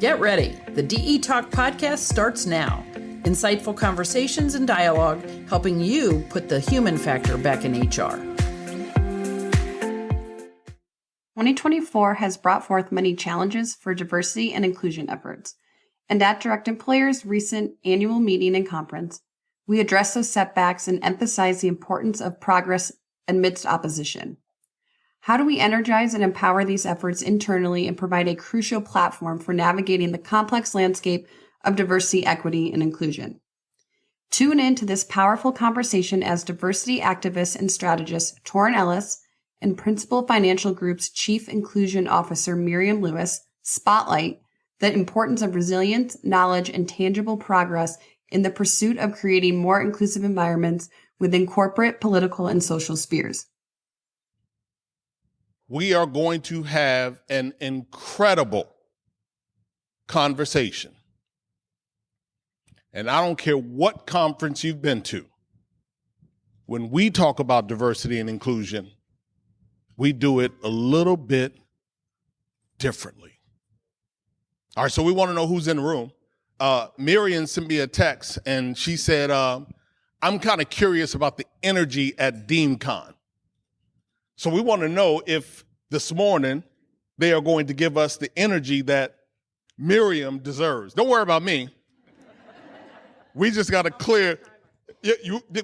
Get ready. The DE Talk podcast starts now. Insightful conversations and dialogue helping you put the human factor back in HR. 2024 has brought forth many challenges for diversity and inclusion efforts. And at DirectEmployers' recent annual meeting and conference, we address those setbacks and emphasize the importance of progress amidst opposition. How do we energize and empower these efforts internally and provide a crucial platform for navigating the complex landscape of diversity, equity, and inclusion? Tune in to this powerful conversation as diversity activist and strategist Torin Ellis and Principal Financial Group's Chief Inclusion Officer Miriam spotlight the importance of resilience, knowledge, and tangible progress in the pursuit of creating more inclusive environments within corporate, political, and social spheres. We are going to have an incredible conversation. And I don't care what conference you've been to. When we talk about diversity and inclusion, we do it a little bit differently. All right, so we want to know who's in the room. Miriam sent me a text, and she said, I'm kind of curious about the energy at DeemCon. So we want to know if this morning they are going to give us the energy that Miriam deserves. Don't worry about me. We just got to clear,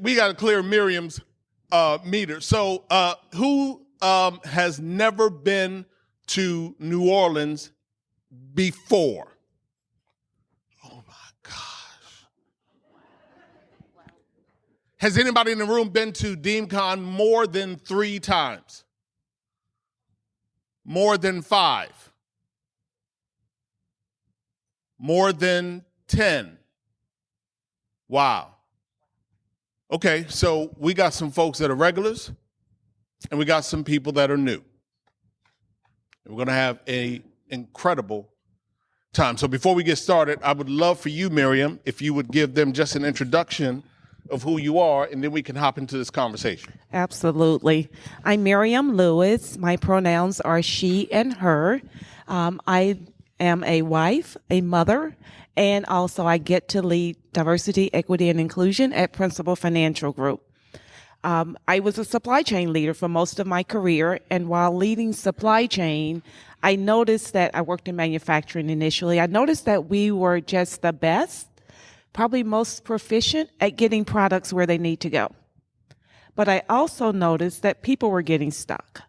we got to clear Miriam's meter. So who has never been to New Orleans before? Oh my gosh. Has anybody in the room been to DeemCon more than 3 times? More than 5? More than 10? Wow. Okay, so we got some folks that are regulars, and we got some people that are new. And we're going to have an incredible time. So before we get started, I would love for you, Miriam, if you would give them just an introduction of who you are, and then we can hop into this conversation. Absolutely. I'm Miriam Lewis. My pronouns are she and her. I am a wife, a mother, and also I get to lead diversity, equity, and inclusion at Principal Financial Group. I was a supply chain leader for most of my career, and while leading supply chain, I noticed that I worked in manufacturing initially. I noticed that we were just the best, probably most proficient at getting products where they need to go. But I also noticed that people were getting stuck.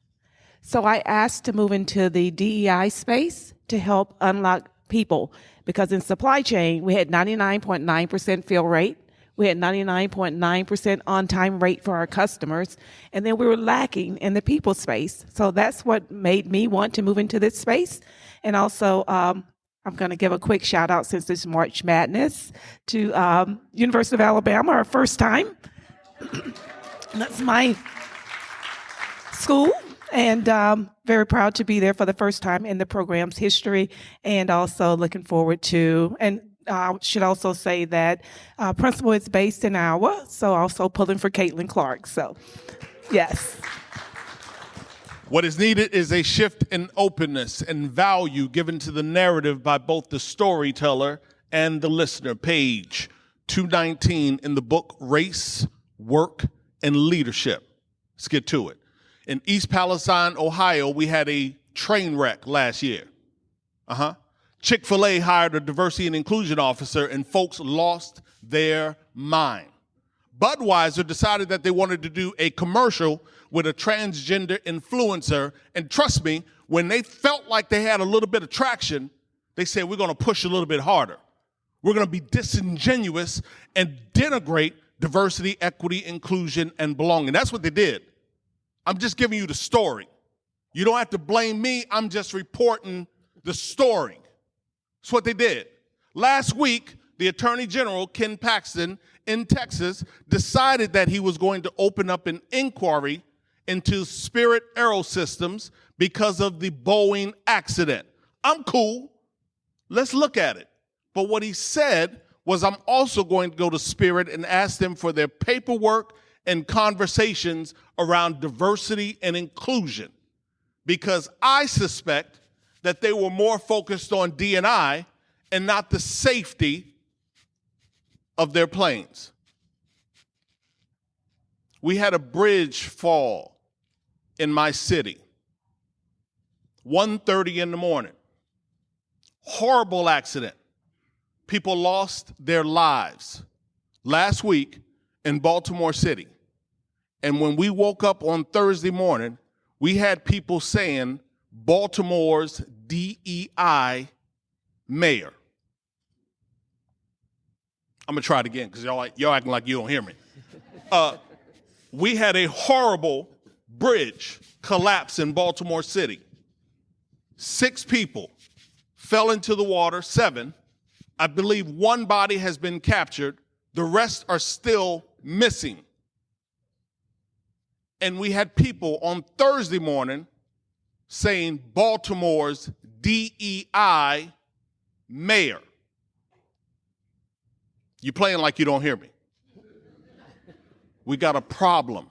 So I asked to move into the DEI space to help unlock people, because in supply chain, we had 99.9% fill rate. We had 99.9% on-time rate for our customers, and then we were lacking in the people space. So that's what made me want to move into this space. And also, I'm going to give a quick shout out, since it's March Madness, to University of Alabama, our first time. That's my school, and very proud to be there for the first time in the program's history, and also looking forward to, and I should also say that Principal is based in Iowa, so also pulling for Caitlin Clark. So, yes. What is needed is a shift in openness and value given to the narrative by both the storyteller and the listener. Page 219 in the book Race, Work, and Leadership. Let's get to it. In East Palestine, Ohio, we had a train wreck last year. Chick-fil-A hired a diversity and inclusion officer, and folks lost their mind. Budweiser decided that they wanted to do a commercial with a transgender influencer, and trust me, when they felt like they had a little bit of traction, they said, we're going to push a little bit harder. We're going to be disingenuous and denigrate diversity, equity, inclusion, and belonging. That's what they did. I'm just giving you the story. You don't have to blame me. I'm just reporting the story. That's what they did. Last week, the Attorney General, Ken Paxton, in Texas, decided that he was going to open up an inquiry into Spirit Aerosystems because of the Boeing accident. I'm cool. Let's look at it. But what he said was, I'm also going to go to Spirit and ask them for their paperwork and conversations around diversity and inclusion, because I suspect that they were more focused on D&I and not the safety of their planes. We had a bridge fall in my city, 1:30 in the morning. Horrible accident. People lost their lives last week in Baltimore City. And when we woke up on Thursday morning, we had people saying Baltimore's DEI mayor. I'm gonna try it again because y'all acting like you don't hear me. We had a horrible bridge collapse in Baltimore City. 6 people fell into the water, 7. I believe 1 body has been captured. The rest are still missing. And we had people on Thursday morning saying Baltimore's DEI mayor. You're playing like you don't hear me. We got a problem.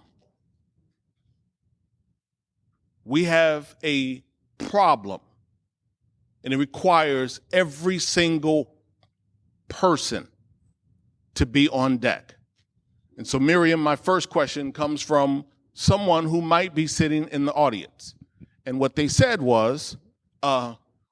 We have a problem, and it requires every single person to be on deck. And so, Miriam, my first question comes from someone who might be sitting in the audience. And what they said was,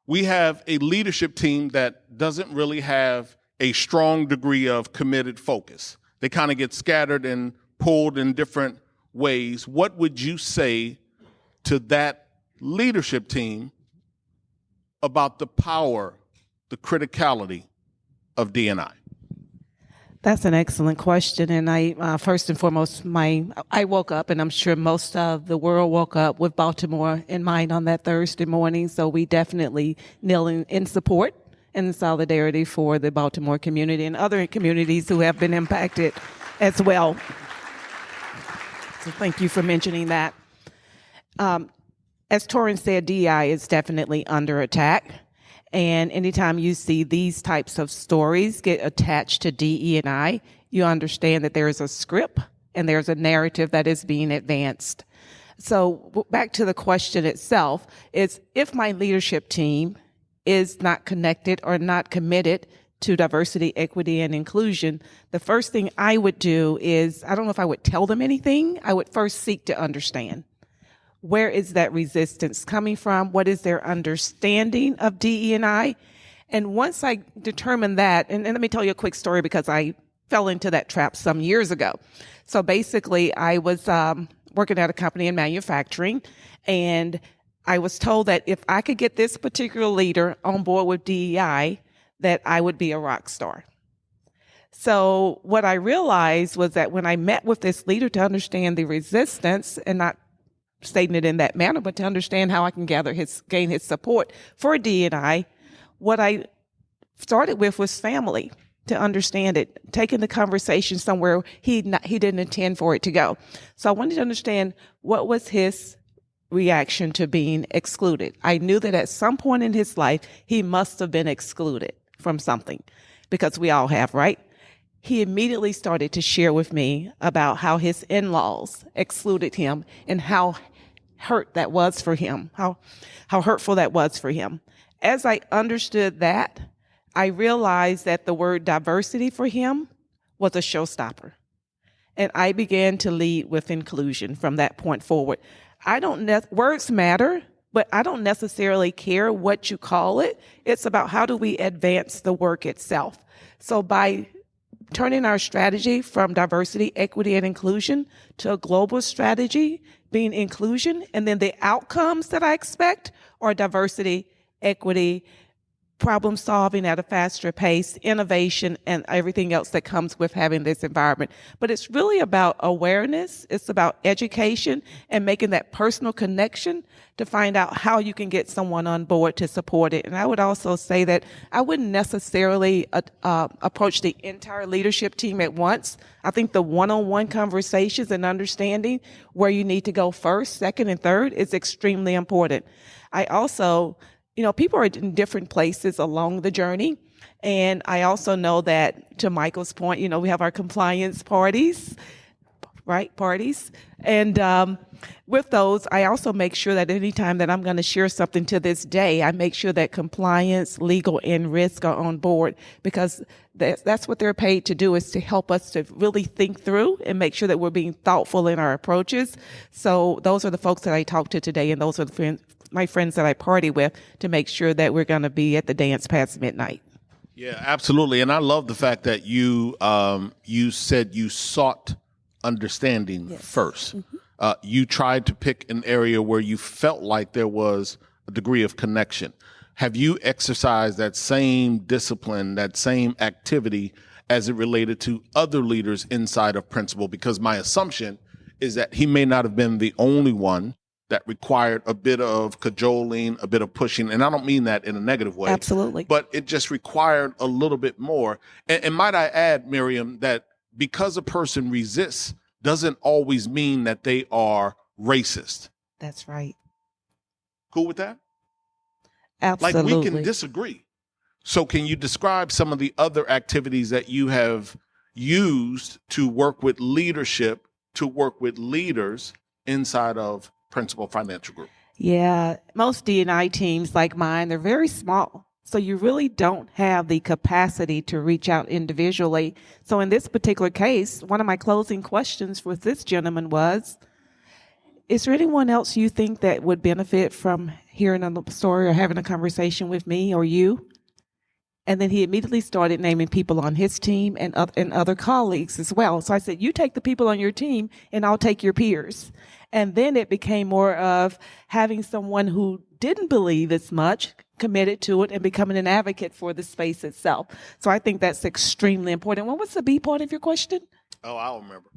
we have a leadership team that doesn't really have a strong degree of committed focus. They kind of get scattered and pulled in different ways. What would you say to that leadership team about the power, the criticality of D&I? That's an excellent question. And I, first and foremost, I woke up, and I'm sure most of the world woke up with Baltimore in mind on that Thursday morning. So we definitely kneel in support and in solidarity for the Baltimore community and other communities who have been impacted as well. So thank you for mentioning that. As Torin said, DEI is definitely under attack. And anytime you see these types of stories get attached to DE&I, you understand that there is a script and there's a narrative that is being advanced. So back to the question itself is, if my leadership team is not connected or not committed to diversity, equity, and inclusion, the first thing I would do is, I don't know if I would tell them anything, I would first seek to understand. Where is that resistance coming from? What is their understanding of DE&I? And once I determine that, and let me tell you a quick story because I fell into that trap some years ago. So basically, I was working at a company in manufacturing, and I was told that if I could get this particular leader on board with DEI, that I would be a rock star. So what I realized was that when I met with this leader to understand the resistance, and not stating it in that manner, but to understand how I can gain his support for D&I, what I started with was family, to understand it, taking the conversation somewhere he didn't intend for it to go. So I wanted to understand what was his reaction to being excluded. I knew that at some point in his life, he must have been excluded from something, because we all have, right? He immediately started to share with me about how his in-laws excluded him and how hurt that was for him, how hurtful that was for him. As I understood that, I realized that the word diversity for him was a showstopper. And I began to lead with inclusion from that point forward. Words matter, but I don't necessarily care what you call it. It's about how do we advance the work itself. So by turning our strategy from diversity, equity, and inclusion to a global strategy, being inclusion, and then the outcomes that I expect are diversity, equity, problem solving at a faster pace, innovation, and everything else that comes with having this environment. But it's really about awareness. It's about education and making that personal connection to find out how you can get someone on board to support it. And I would also say that I wouldn't necessarily approach the entire leadership team at once. I think the one-on-one conversations and understanding where you need to go first, second, and third is extremely important. I also, people are in different places along the journey. And I also know that, to Michael's point, we have our compliance parties, right? Parties. And with those, I also make sure that anytime that I'm going to share something to this day, I make sure that compliance, legal, and risk are on board, because that's what they're paid to do, is to help us to really think through and make sure that we're being thoughtful in our approaches. So those are the folks that I talk to today, and those are my friends that I party with, to make sure that we're going to be at the dance past midnight. Yeah, absolutely. And I love the fact that you said you sought understanding first. Mm-hmm. You tried to pick an area where you felt like there was a degree of connection. Have you exercised that same discipline, that same activity as it related to other leaders inside of Principal? Because my assumption is that he may not have been the only one that required a bit of cajoling, a bit of pushing. And I don't mean that in a negative way. Absolutely. But it just required a little bit more. And might I add, Miriam, that because a person resists doesn't always mean that they are racist. That's right. Cool with that? Absolutely. Like, we can disagree. So can you describe some of the other activities that you have used to work with leadership, to work with leaders inside of Principal Financial Group? Yeah, most D&I teams like mine, they're very small. So you really don't have the capacity to reach out individually. So in this particular case, one of my closing questions with this gentleman was, is there anyone else you think that would benefit from hearing a story or having a conversation with me or you? And then he immediately started naming people on his team and other colleagues as well. So I said, you take the people on your team and I'll take your peers. And then it became more of having someone who didn't believe as much, committed to it, and becoming an advocate for the space itself. So I think that's extremely important. What was the B part of your question? Oh, I'll remember.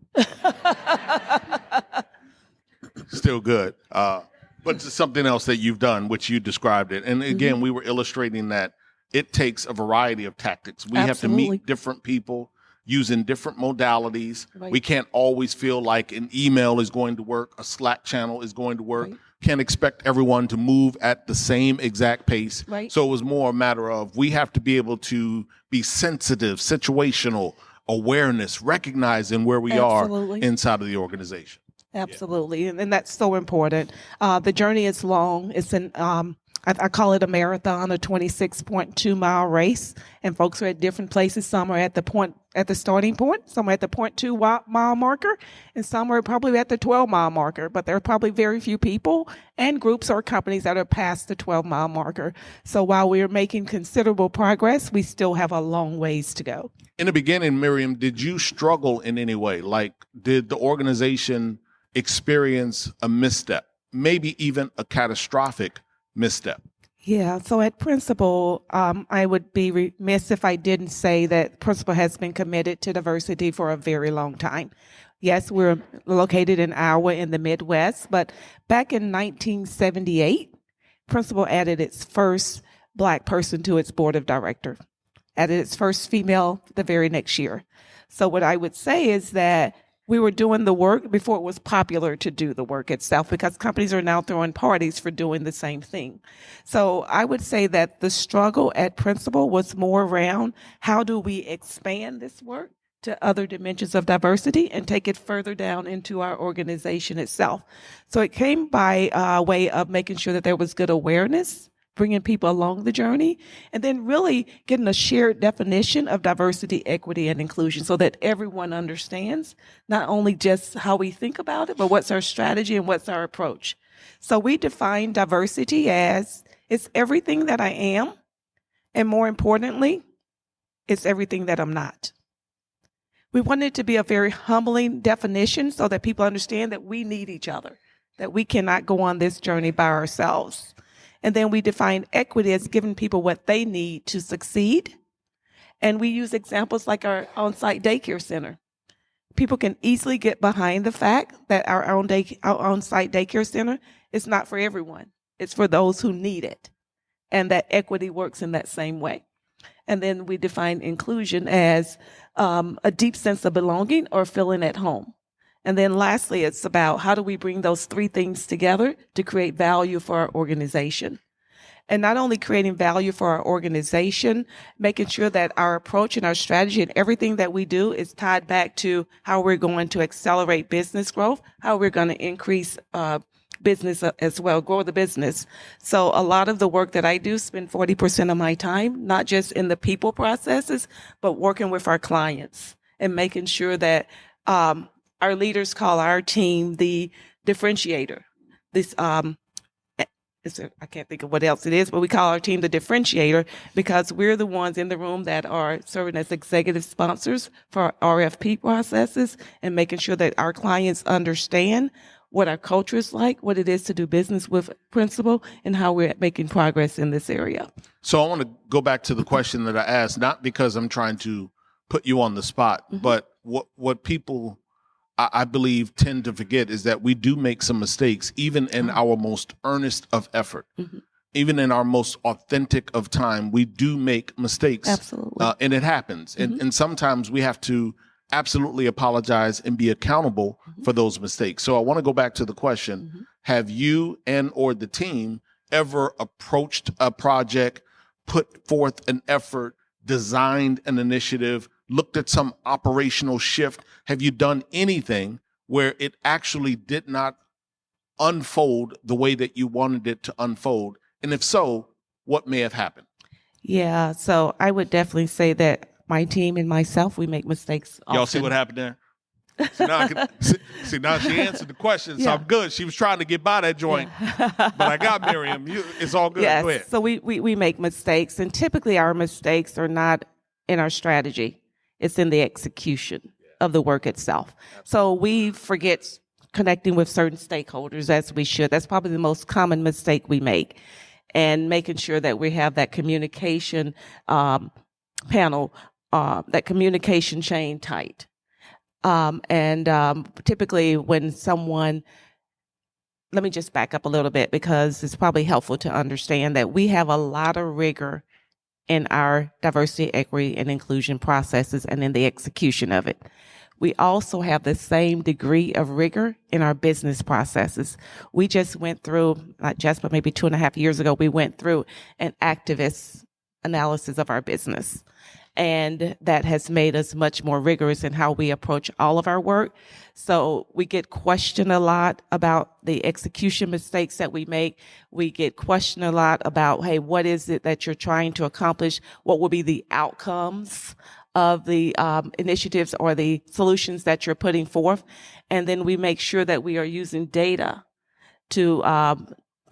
Still good. But it's something else that you've done, which you described it. And again, we were illustrating that it takes a variety of tactics. We have to meet different people using different modalities. Right. We can't always feel like an email is going to work, a Slack channel is going to work. Right. Can't expect everyone to move at the same exact pace. Right. So it was more a matter of, we have to be able to be sensitive, situational, awareness, recognizing where we are inside of the organization. Absolutely. Yeah. And that's so important. The journey is long. It's I call it a marathon, a 26.2 mile race, and folks are at different places. Some are at the starting point, some are at the 0.2 mile marker, and some are probably at the 12 mile marker, but there are probably very few people and groups or companies that are past the 12 mile marker. So while we're making considerable progress, we still have a long ways to go. In the beginning, Miriam, did you struggle in any way? Like, did the organization experience a misstep, maybe even a catastrophic misstep? Yeah. So at Principal, I would be remiss if I didn't say that Principal has been committed to diversity for a very long time. Yes, we're located in Iowa in the Midwest, but back in 1978, Principal added its first Black person to its board of directors, added its first female the very next year. So what I would say is that we were doing the work before it was popular to do the work itself, because companies are now throwing parties for doing the same thing. So I would say that the struggle at Principal was more around, how do we expand this work to other dimensions of diversity and take it further down into our organization itself. So it came by way of making sure that there was good awareness, bringing people along the journey, and then really getting a shared definition of diversity, equity, and inclusion so that everyone understands not only just how we think about it, but what's our strategy and what's our approach. So we define diversity as it's everything that I am, and more importantly, it's everything that I'm not. We want it to be a very humbling definition so that people understand that we need each other, that we cannot go on this journey by ourselves. And then we define equity as giving people what they need to succeed. And we use examples like our on-site daycare center. People can easily get behind the fact that our on-site daycare center is not for everyone. It's for those who need it. And that equity works in that same way. And then we define inclusion as a deep sense of belonging or feeling at home. And then lastly, it's about how do we bring those three things together to create value for our organization. and not only creating value for our organization, making sure that our approach and our strategy and everything that we do is tied back to how we're going to accelerate business growth, how we're going to increase business as well, grow the business. So a lot of the work that I do, spend 40% of my time, not just in the people processes, but working with our clients and making sure that our leaders call our team the differentiator. This I can't think of what else it is, but we call our team the differentiator because we're the ones in the room that are serving as executive sponsors for our RFP processes and making sure that our clients understand what our culture is like, what it is to do business with Principal, and how we're making progress in this area. So I want to go back to the question that I asked, not because I'm trying to put you on the spot, but what people, I believe, tend to forget is that we do make some mistakes, even in our most earnest of effort. Even in our most authentic of time, we do make mistakes. Absolutely. And it happens. And sometimes we have to absolutely apologize and be accountable for those mistakes. So I want to go back to the question, have you and or the team ever approached a project, put forth an effort, designed an initiative, looked at some operational shift? Have you done anything where it actually did not unfold the way that you wanted it to unfold? And if so, what may have happened? Yeah, so I would definitely say that my team and myself, we make mistakes often. Y'all see what happened there? So now now she answered the question, so I'm good. She was trying to get by that joint, but I got Miriam. It's all good. Yes, Go ahead. so we make mistakes, and typically our mistakes are not in our strategy. It's in the execution of the work itself. So we forget connecting with certain stakeholders as we should. That's probably the most common mistake we make, and making sure that we have that communication panel, that communication chain tight. Typically when someone, let me just back up a little bit because it's probably helpful to understand that we have a lot of rigor in our diversity, equity, and inclusion processes and in the execution of it. We also have the same degree of rigor in our business processes. We just went through, not just, but maybe 2.5 years ago, we went through an activist analysis of our business. And that has made us much more rigorous in how we approach all of our work. So we get questioned a lot about the execution mistakes that we make. We get questioned a lot about, hey, what is it that you're trying to accomplish? What will be the outcomes of the initiatives or the solutions that you're putting forth? And then we make sure that we are using data to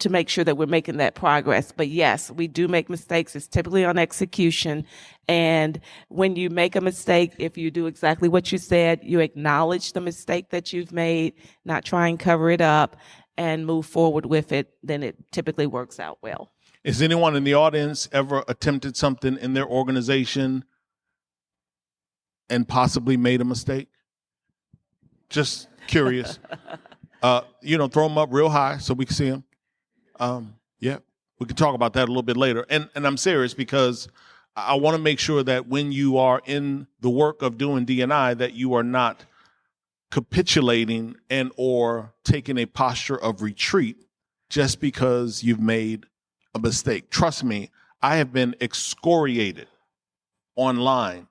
make sure that we're making that progress. But yes, we do make mistakes. It's typically on execution. And when you make a mistake, if you do exactly what you said, you acknowledge the mistake that you've made, not try and cover it up, and move forward with it, then it typically works out well. Has anyone in the audience ever attempted something in their organization and possibly made a mistake? Just curious. Throw them up real high so we can see them. Yeah, we can talk about that a little bit later. And I'm serious because I want to make sure that when you are in the work of doing D&I, that you are not capitulating and or taking a posture of retreat just because you've made a mistake. Trust me, I have been excoriated online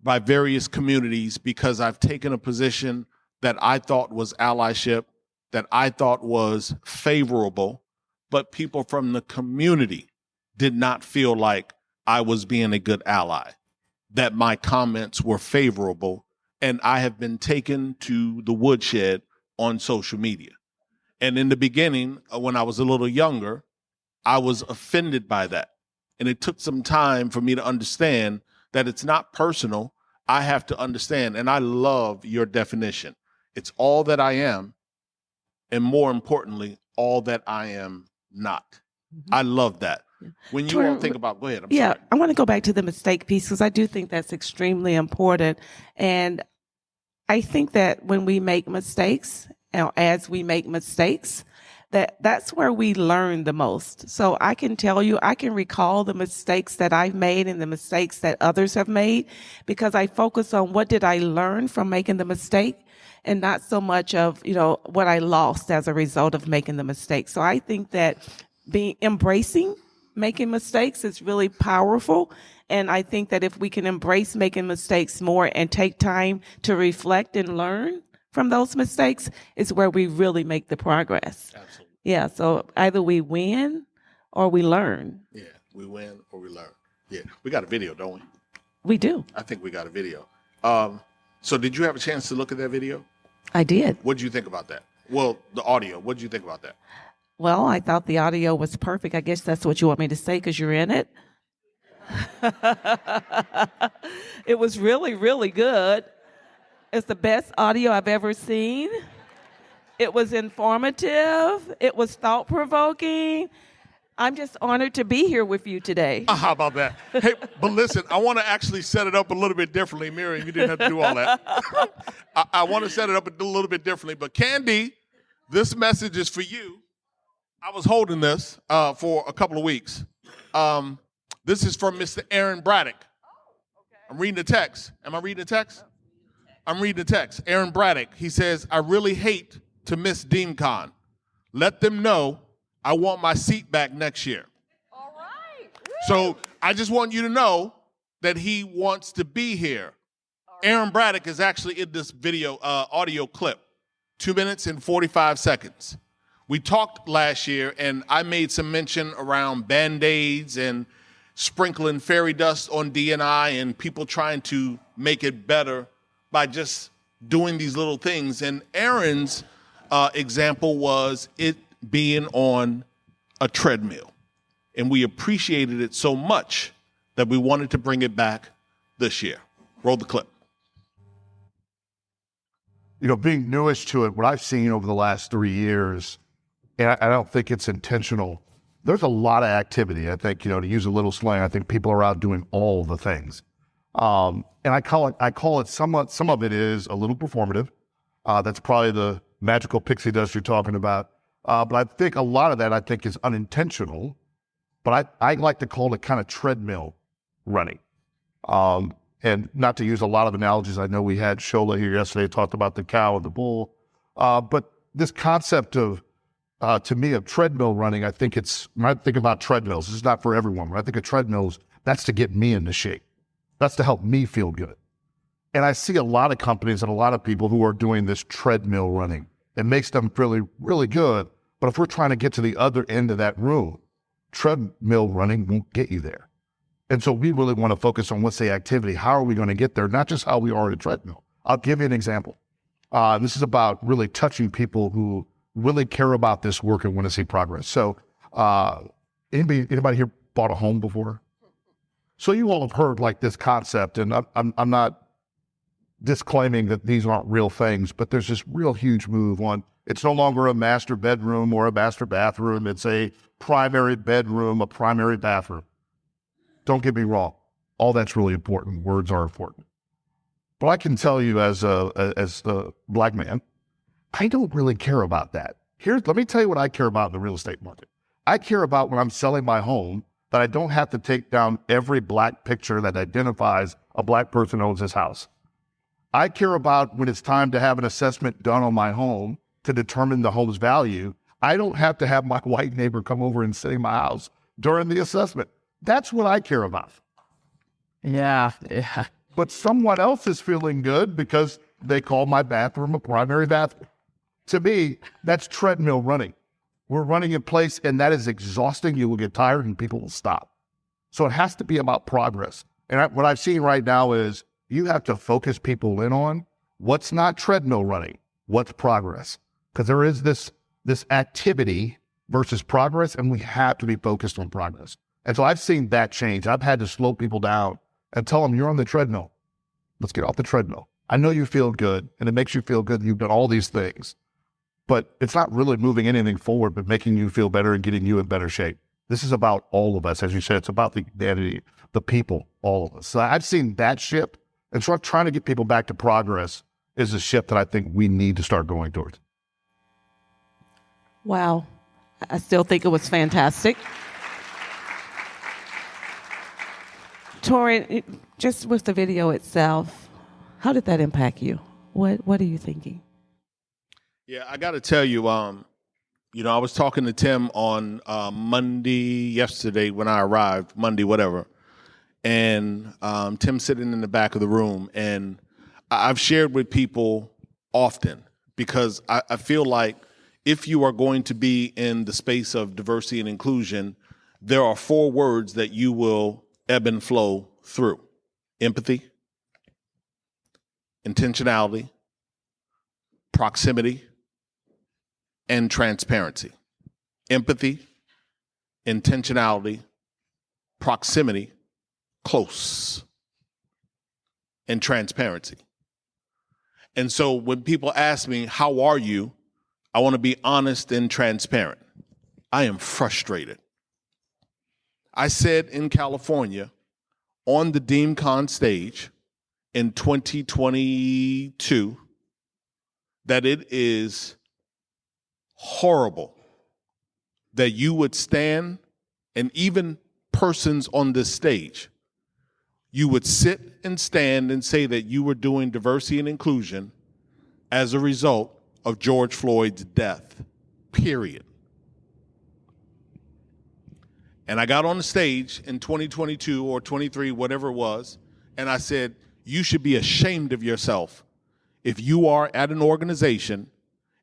by various communities because I've taken a position that I thought was allyship, that I thought was favorable, but people from the community did not feel like I was being a good ally, that my comments were favorable, and I have been taken to the woodshed on social media. And in the beginning, when I was a little younger, I was offended by that. And it took some time for me to understand that it's not personal. I have to understand, and I love your definition. It's all that I am, and more importantly, all that I am not. I love that. When you all think about, go ahead. I'm sorry. I want to go back to the mistake piece because I do think that's extremely important. And I think that when we make mistakes, as we make mistakes, that's where we learn the most. So I can tell you, I can recall the mistakes that I've made and the mistakes that others have made because I focus on what did I learn from making the mistake and not so much of, what I lost as a result of making the mistake. So I think that embracing making mistakes is really powerful. And I think that if we can embrace making mistakes more and take time to reflect and learn from those mistakes, is where we really make the progress. Absolutely. Yeah, so either we win or we learn. Yeah, we win or we learn. Yeah, we got a video, don't we? We do. I think we got a video. So did you have a chance to look at that video? I did. What did you think about that? Well, the audio. What did you think about that? Well, I thought the audio was perfect. I guess that's what you want me to say because you're in it. It was really, really good. It's the best audio I've ever seen. It was informative. It was thought-provoking. I'm just honored to be here with you today. How about that? Hey, but listen, I want to actually set it up a little bit differently. Miriam, you didn't have to do all that. I want to set it up a little bit differently. But Candy, this message is for you. I was holding this for a couple of weeks. This is from Mr. Aaron Braddock. I'm reading the text. Am I reading the text? I'm reading the text. Aaron Braddock, he says, I really hate to miss DeanCon. Let them know I want my seat back next year. All right. So I just want you to know that he wants to be here. Aaron Braddock is actually in this video, audio clip, 2 minutes and 45 seconds. We talked last year, and I made some mention around Band-Aids and sprinkling fairy dust on D&I and people trying to make it better by just doing these little things. And Aaron's example was it being on a treadmill. And we appreciated it so much that we wanted to bring it back this year. Roll the clip. You know, being newish to it, what I've seen over the last 3 years, and I don't think it's intentional, there's a lot of activity. I think, you know, to use a little slang, I think people are out doing all the things. And I call it somewhat, some of it is a little performative. That's probably the magical pixie dust you're talking about. But I think a lot of that, I think, is unintentional. But I like to call it kind of treadmill running. And not to use a lot of analogies, I know we had Shola here yesterday, talked about the cow and the bull. But this concept of, to me, of treadmill running, I think when I think about treadmills, this is not for everyone. When I think of treadmills, that's to get me into shape. That's to help me feel good. And I see a lot of companies and a lot of people who are doing this treadmill running. It makes them feel really good. But if we're trying to get to the other end of that room, treadmill running won't get you there. And so we really want to focus on what's the activity. How are we going to get there? Not just how we are at a treadmill. I'll give you an example. This is about really touching people who really care about this work and want to see progress. So anybody here bought a home before? So you all have heard like this concept, and I'm not disclaiming that these aren't real things, but there's this real huge move on, it's no longer a master bedroom or a master bathroom. It's a primary bedroom, a primary bathroom. Don't get me wrong. All that's really important. Words are important. But I can tell you as a black man, I don't really care about that. Let me tell you what I care about in the real estate market. I care about when I'm selling my home that I don't have to take down every black picture that identifies a black person owns this house. I care about when it's time to have an assessment done on my home to determine the home's value. I don't have to have my white neighbor come over and sit in my house during the assessment. That's what I care about. Yeah. But someone else is feeling good because they call my bathroom a primary bathroom. To me, that's treadmill running. We're running in place, and that is exhausting. You will get tired, and people will stop. So it has to be about progress. And what I've seen right now is you have to focus people in on what's not treadmill running, what's progress. Because there is this activity versus progress, and we have to be focused on progress. And so I've seen that change. I've had to slow people down and tell them, you're on the treadmill. Let's get off the treadmill. I know you feel good, and it makes you feel good. You've done all these things. But it's not really moving anything forward, but making you feel better and getting you in better shape. This is about all of us. As you said, it's about the humanity, the people, all of us. So I've seen that shift. And so trying to get people back to progress is a shift that I think we need to start going towards. Wow. I still think it was fantastic. Torin, just with the video itself, how did that impact you? What are you thinking? Yeah, I got to tell you, I was talking to Tim on Monday, yesterday when I arrived, Monday, whatever. And Tim's sitting in the back of the room. And I've shared with people often because I feel like if you are going to be in the space of diversity and inclusion, there are 4 words that you will ebb and flow through: empathy, intentionality, proximity, and transparency. Empathy, intentionality, proximity, close, and transparency. And so when people ask me, how are you? I want to be honest and transparent. I am frustrated. I said in California on the DeemCon stage in 2022 that it is horrible that you would stand, and even persons on this stage, you would sit and stand and say that you were doing diversity and inclusion as a result of George Floyd's death, period. And I got on the stage in 2022 or 23, whatever it was, and I said, you should be ashamed of yourself if you are at an organization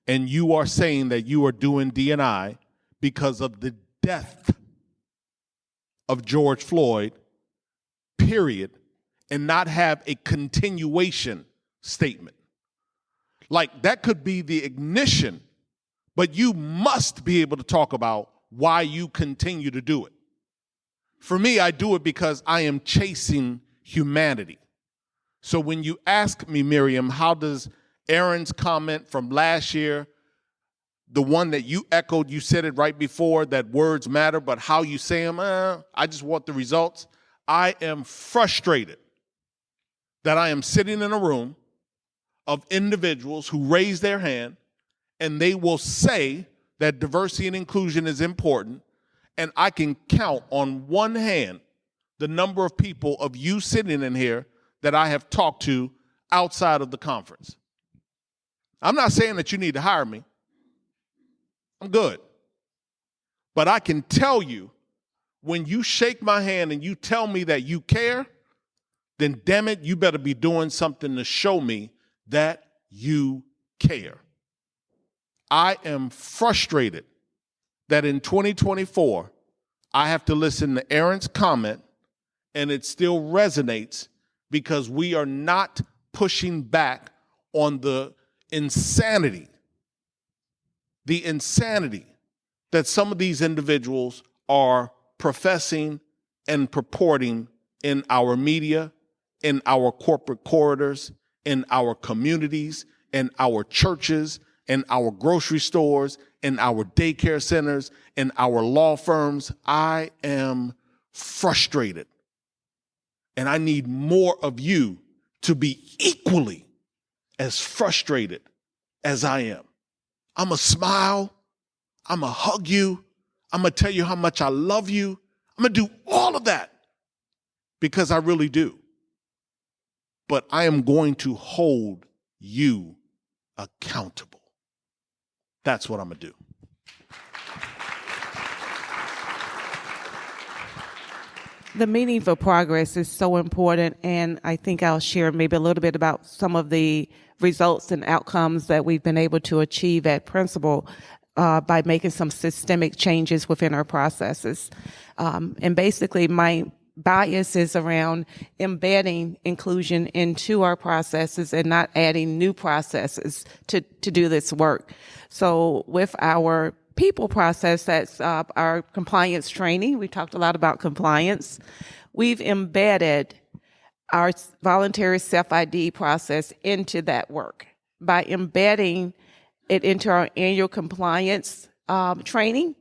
and you are saying that you are doing D&I because of the death of George Floyd, period, and not have a continuation statement. Like, that could be the ignition, but you must be able to talk about why you continue to do it. For me, I do it because I am chasing humanity. So when you ask me, Miriam, how does Aaron's comment from last year, the one that you echoed, you said it right before, that words matter, but how you say them, I just want the results. I am frustrated that I am sitting in a room of individuals who raise their hand and they will say that diversity and inclusion is important, and I can count on one hand the number of people of you sitting in here that I have talked to outside of the conference. I'm not saying that you need to hire me. I'm good. But I can tell you, when you shake my hand and you tell me that you care, then damn it, you better be doing something to show me that you care. I am frustrated that in 2024, I have to listen to Aaron's comment and it still resonates because we are not pushing back on the insanity that some of these individuals are professing and purporting in our media, in our corporate corridors, in our communities, in our churches, in our grocery stores, in our daycare centers, in our law firms. I am frustrated. And I need more of you to be equally as frustrated as I am. I'm going to smile. I'm going to hug you. I'm going to tell you how much I love you. I'm going to do all of that because I really do. But I am going to hold you accountable. That's what I'm going to do. The meaningful progress is so important, and I think I'll share maybe a little bit about some of the results and outcomes that we've been able to achieve at Principal by making some systemic changes within our processes. And basically, my bias is around embedding inclusion into our processes and not adding new processes to do this work. So with our people process, that's our compliance training. We talked a lot about compliance. We've embedded our voluntary self-ID process into that work by embedding it into our annual compliance training.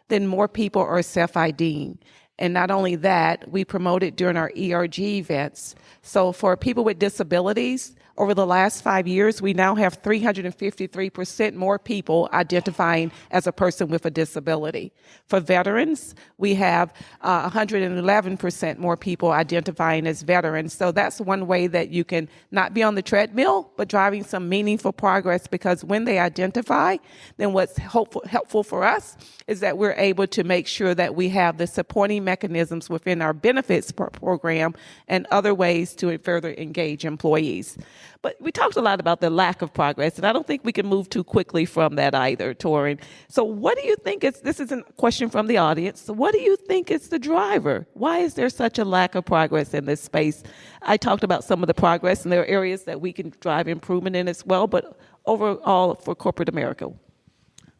Then more people are self-IDing. And not only that, we promote it during our ERG events. So for people with disabilities, over the last 5 years, we now have 353% more people identifying as a person with a disability. For veterans, we have 111% more people identifying as veterans. So that's one way that you can not be on the treadmill, but driving some meaningful progress, because when they identify, then what's helpful for us is that we're able to make sure that we have the supporting mechanisms within our benefits program and other ways to further engage employees. But we talked a lot about the lack of progress, and I don't think we can move too quickly from that either, Torin. So what do you think this is a question from the audience, so what do you think is the driver? Why is there such a lack of progress in this space? I talked about some of the progress, and there are areas that we can drive improvement in as well, but overall for corporate America.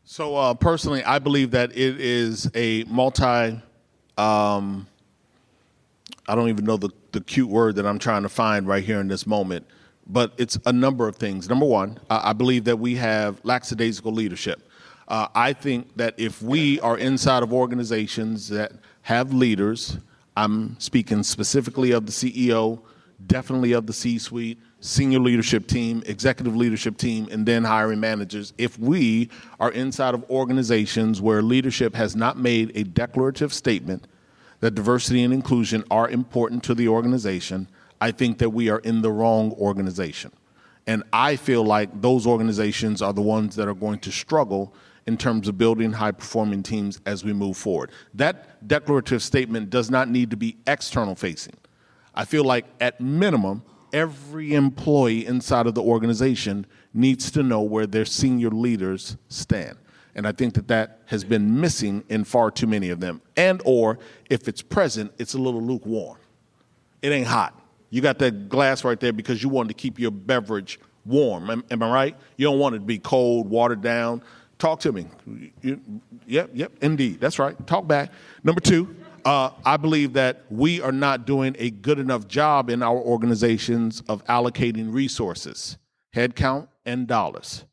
So personally, I believe that it is a I don't even know the cute word that I'm trying to find right here in this moment, but it's a number of things. Number one, I believe that we have lackadaisical leadership. I think that if we are inside of organizations that have leaders, I'm speaking specifically of the CEO, definitely of the C-suite, senior leadership team, executive leadership team, and then hiring managers. If we are inside of organizations where leadership has not made a declarative statement that diversity and inclusion are important to the organization, I think that we are in the wrong organization. And I feel like those organizations are the ones that are going to struggle in terms of building high-performing teams as we move forward. That declarative statement does not need to be external facing. I feel like at minimum, every employee inside of the organization needs to know where their senior leaders stand. And I think that has been missing in far too many of them. And or if it's present, it's a little lukewarm. It ain't hot. You got that glass right there because you wanted to keep your beverage warm. Am I right? You don't want it to be cold, watered down. Talk to me. Yep, indeed. That's right. Talk back. Number two, I believe that we are not doing a good enough job in our organizations of allocating resources, headcount, and dollars.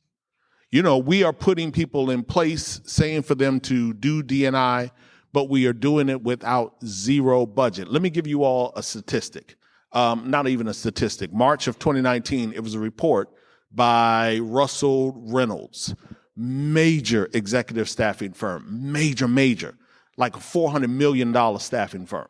You know, we are putting people in place, saying for them to do D&I, but we are doing it without zero budget. Let me give you all a statistic. Not even a statistic. March of 2019, it was a report by Russell Reynolds, major executive staffing firm, major, like a $400 million staffing firm.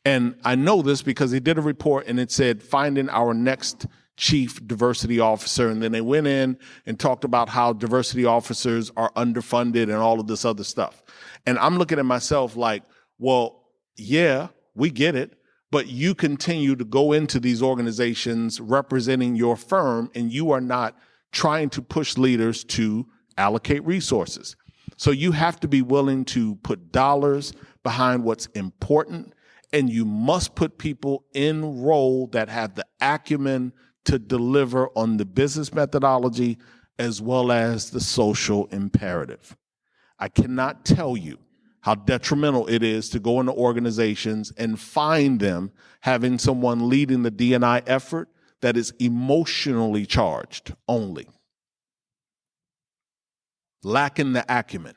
And I know this because they did a report and it said, finding our next chief diversity officer. And then they went in and talked about how diversity officers are underfunded and all of this other stuff. And I'm looking at myself like, well, yeah, we get it. But you continue to go into these organizations representing your firm, and you are not trying to push leaders to allocate resources. So you have to be willing to put dollars behind what's important, and you must put people in role that have the acumen to deliver on the business methodology as well as the social imperative. I cannot tell you how detrimental it is to go into organizations and find them having someone leading the D&I effort that is emotionally charged only, lacking the acumen.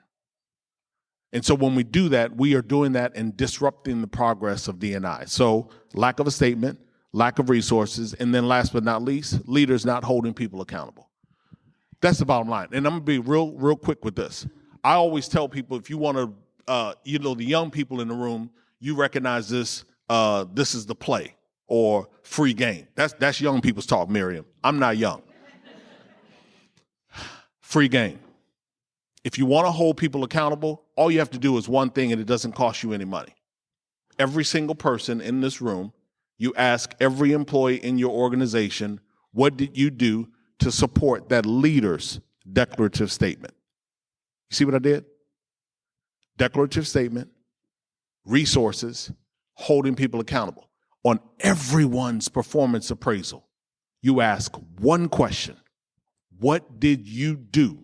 And so when we do that, we are doing that and disrupting the progress of D&I. So lack of a statement, lack of resources, and then last but not least, leaders not holding people accountable. That's the bottom line. And I'm going to be real quick with this. I always tell people, if you want to the young people in the room, you recognize this, this is the play or free game. That's young people's talk, Miriam. I'm not young. Free game. If you want to hold people accountable, all you have to do is one thing, and it doesn't cost you any money. Every single person in this room, you ask every employee in your organization, what did you do to support that leader's declarative statement? You see what I did? Declarative statement, resources, holding people accountable. On everyone's performance appraisal, you ask one question: what did you do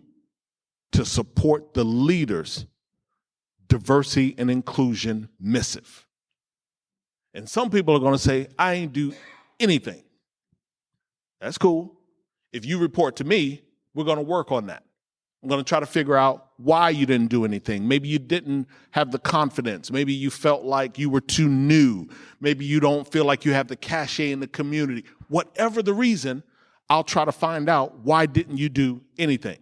to support the leader's diversity and inclusion missive? And some people are going to say, I ain't do anything. That's cool. If you report to me, we're going to work on that. I'm going to try to figure out why you didn't do anything. Maybe you didn't have the confidence. Maybe you felt like you were too new. Maybe you don't feel like you have the cachet in the community. Whatever the reason, I'll try to find out why didn't you do anything.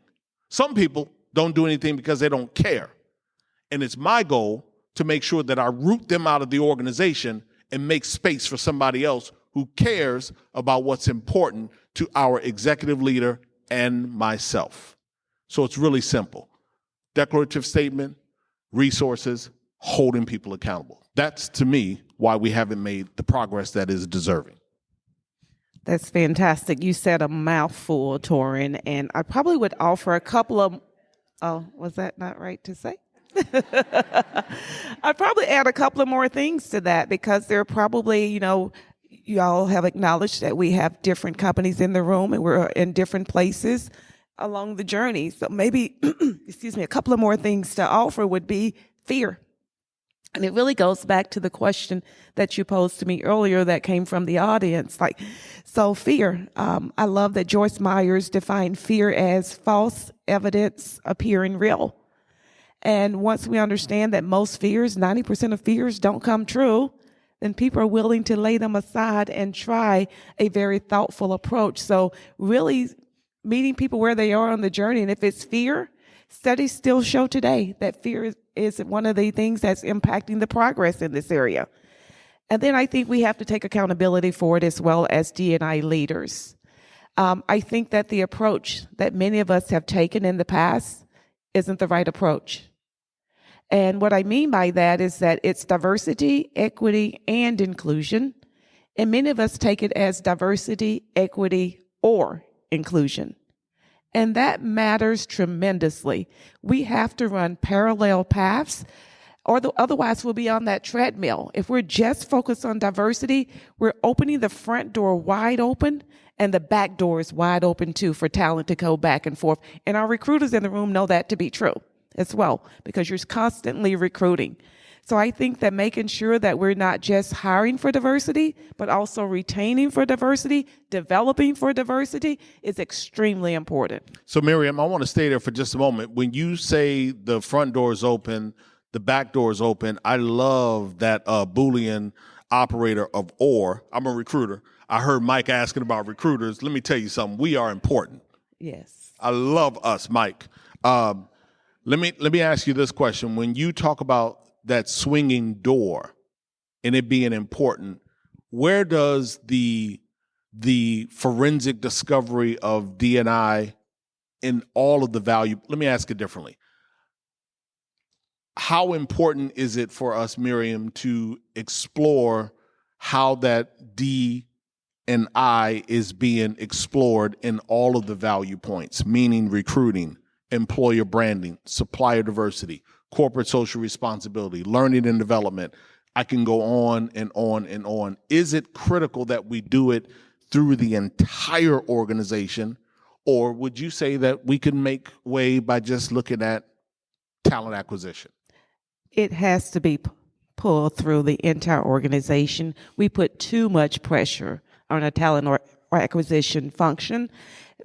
Some people don't do anything because they don't care. And it's my goal to make sure that I root them out of the organization and make space for somebody else who cares about what's important to our executive leader and myself. So it's really simple. Declarative statement, resources, holding people accountable. That's, to me, why we haven't made the progress that is deserving. That's fantastic. You said a mouthful, Torin, and I probably would offer a couple of, was that not right to say? I'd probably add a couple of more things to that because there are probably, you all have acknowledged that we have different companies in the room and we're in different places along the journey. So maybe, a couple of more things to offer would be fear. And it really goes back to the question that you posed to me earlier that came from the audience. So fear. I love that Joyce Myers defined fear as false evidence appearing real. And once we understand that most fears, 90% of fears don't come true, then people are willing to lay them aside and try a very thoughtful approach. So really meeting people where they are on the journey. And if it's fear, studies still show today that fear is one of the things that's impacting the progress in this area. And then I think we have to take accountability for it as well as D&I leaders. I think that the approach that many of us have taken in the past isn't the right approach. And what I mean by that is that it's diversity, equity, and inclusion. And many of us take it as diversity, equity, or inclusion. And that matters tremendously. We have to run parallel paths, or otherwise we'll be on that treadmill. If we're just focused on diversity, we're opening the front door wide open, and the back door is wide open too for talent to go back and forth. And our recruiters in the room know that to be true as well, because you're constantly recruiting. So I think that making sure that we're not just hiring for diversity, but also retaining for diversity, developing for diversity is extremely important. So Miriam, I want to stay there for just a moment. When you say the front door is open, the back door is open, I love that Boolean operator of or. I'm a recruiter. I heard Mike asking about recruiters. Let me tell you something. We are important. Yes. I love us, Mike. Let me ask you this question. When you talk about that swinging door and it being important, where does the forensic discovery of D&I in all of the value, let me ask it differently. How important is it for us, Miriam, to explore how that D&I is being explored in all of the value points, meaning recruiting, employer branding, supplier diversity, corporate social responsibility, learning and development? I can go on and on and on. Is it critical that we do it through the entire organization, or would you say that we can make way by just looking at talent acquisition? It has to be pulled through the entire organization. We put too much pressure on a talent or acquisition function,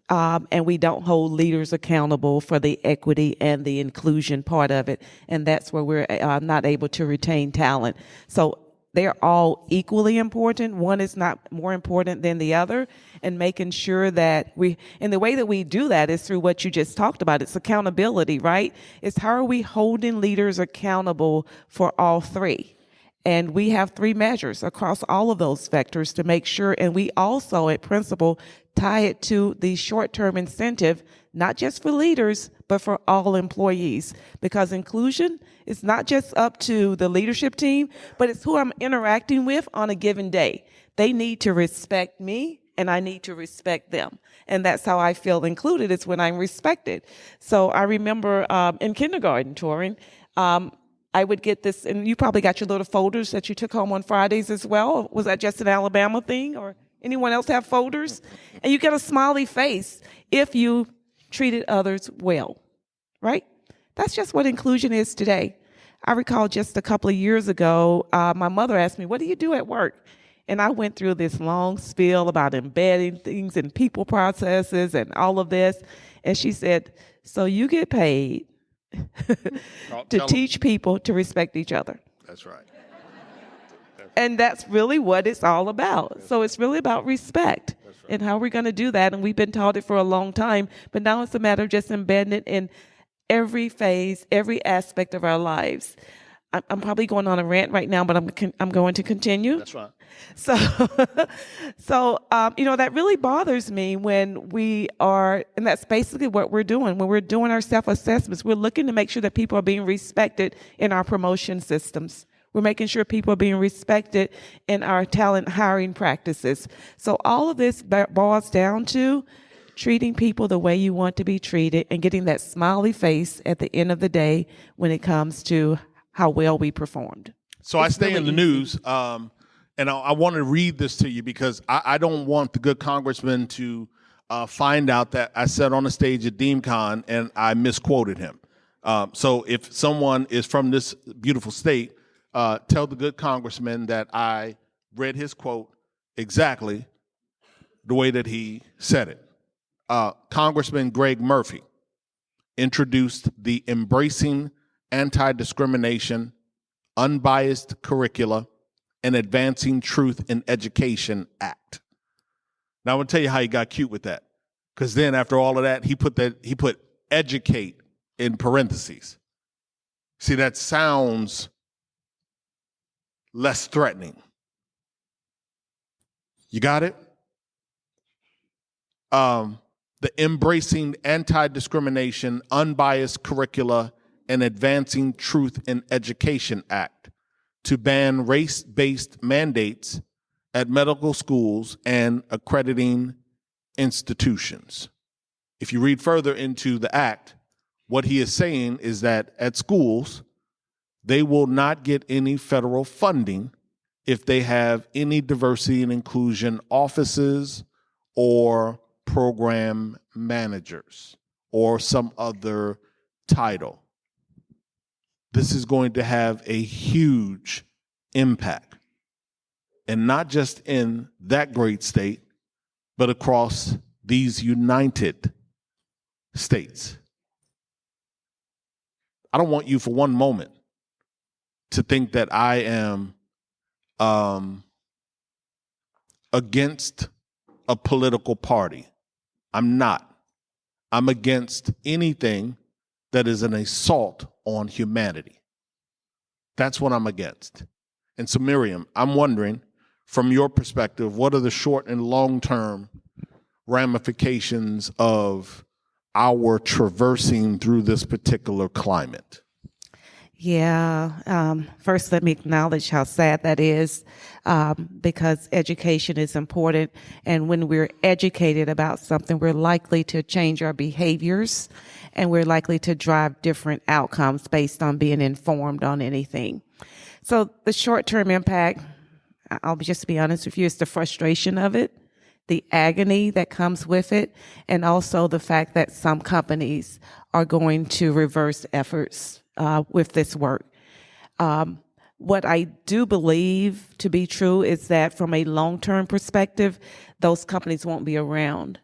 and we don't hold leaders accountable for the equity and the inclusion part of it. And that's where we're not able to retain talent. So they're all equally important. One is not more important than the other. And making sure that and the way that we do that is through what you just talked about. It's accountability, right? It's how are we holding leaders accountable for all three? And we have 3 measures across all of those vectors to make sure. And we also, at Principal, tie it to the short-term incentive, not just for leaders, but for all employees. Because inclusion is not just up to the leadership team, but it's who I'm interacting with on a given day. They need to respect me, and I need to respect them. And that's how I feel included, is when I'm respected. So I remember in kindergarten, Torin, I would get this, and you probably got your little folders that you took home on Fridays as well. Was that just an Alabama thing, or anyone else have folders? And you get a smiley face if you treated others well, right? That's just what inclusion is today. I recall just a couple of years ago, my mother asked me, "What do you do at work?" And I went through this long spiel about embedding things in people processes and all of this. And she said, So you get paid to teach people to respect each other. That's right. And that's really what it's all about. So it's really about respect and how we're going to do that. And we've been taught it for a long time, but now it's a matter of just embedding it in every phase, every aspect of our lives. I'm probably going on a rant right now, but I'm going to continue. That's right. So, that really bothers me when we are, and that's basically what we're doing. When we're doing our self-assessments, we're looking to make sure that people are being respected in our promotion systems. We're making sure people are being respected in our talent hiring practices. So all of this boils down to treating people the way you want to be treated and getting that smiley face at the end of the day when it comes to how well we performed. So I stay in the news, and I want to read this to you because I don't want the good congressman to find out that I said on the stage at DeemCon and I misquoted him. So if someone is from this beautiful state, tell the good congressman that I read his quote exactly the way that he said it. Congressman Greg Murphy introduced the Embracing Anti-Discrimination, Unbiased Curricula, and Advancing Truth in Education Act. Now I'm gonna tell you how he got cute with that, because then after all of that, he put educate in parentheses. See, that sounds less threatening. You got it? The Embracing Anti-Discrimination, Unbiased Curricula, and Advancing Truth in Education Act to ban race-based mandates at medical schools and accrediting institutions. If you read further into the act, what he is saying is that at schools, they will not get any federal funding if they have any diversity and inclusion offices or program managers or some other title. This is going to have a huge impact, and not just in that great state, but across these United States. I don't want you for one moment to think that I am against a political party. I'm not. I'm against anything that is an assault on humanity. That's what I'm against. And so, Miriam, I'm wondering, from your perspective, what are the short and long-term ramifications of our traversing through this particular climate? Yeah. First, let me acknowledge how sad that is, because education is important. And when we're educated about something, we're likely to change our behaviors, and we're likely to drive different outcomes based on being informed on anything. So the short-term impact, I'll just be honest with you, it's the frustration of it, the agony that comes with it, and also the fact that some companies are going to reverse efforts with this work. What I do believe to be true is that from a long-term perspective, those companies won't be around